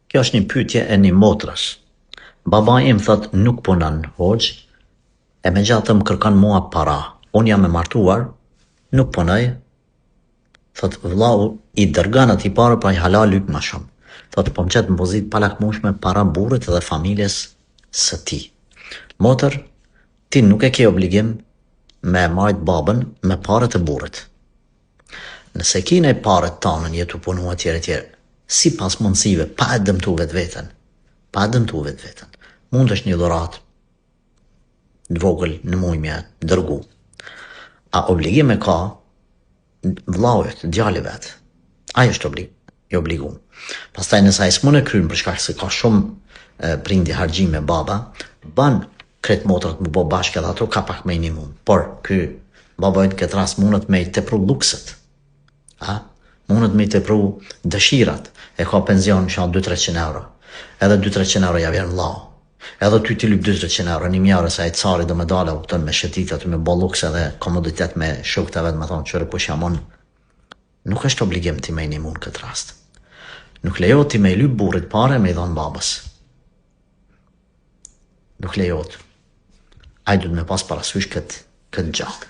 Kjo është një pyetje e një motrës. Baba im thot nuk punon hoxh, e megjithatë më kërkon mua para. Unë jam e martuar, nuk punoj. Thot vllau i dërgon atij parë pa i hala lyp më shumë. Thot po më qet në pozitë pa lakmueshme para burrit dhe familjes së tij. Motër, ti nuk e ke obligim me marrë babën me parët e burrit. Nëse ki në parët tanë në jetu punu etj, si pas mundësive, pa e dëmtu vetë vetën, mund është një dhuratë në vogël në mujmje dërgu. A obligime ka vllaut, djali vetë. Ai është i obliguar. Pastaj nëse ai s'mund e kryen për shkak se ka shumë prindi harxhime baba, ban kret motrat më bo bashkë edhe ato ka pak me minimum. Por ky babait këtë rast mundet me i tepru lukset. Mundet me i tepru dëshirat. E ka penzion në shanë 200-300 euro. Edhe 200-300 euro ja vjen vllau. Edhe ty ti lyp 200-300 euro, një mjarë se ai cari do me dale u me shetit aty me bo lukse dhe komoditet me shok të vetë me thonë qërë kush jam unë. Nuk është obligim ti me i nimun këtë rast. Nuk lejot ti me i lyp burrit pare me i dhonë babës. Nuk lejot. Ai du të me pas parasysh këtë gjak.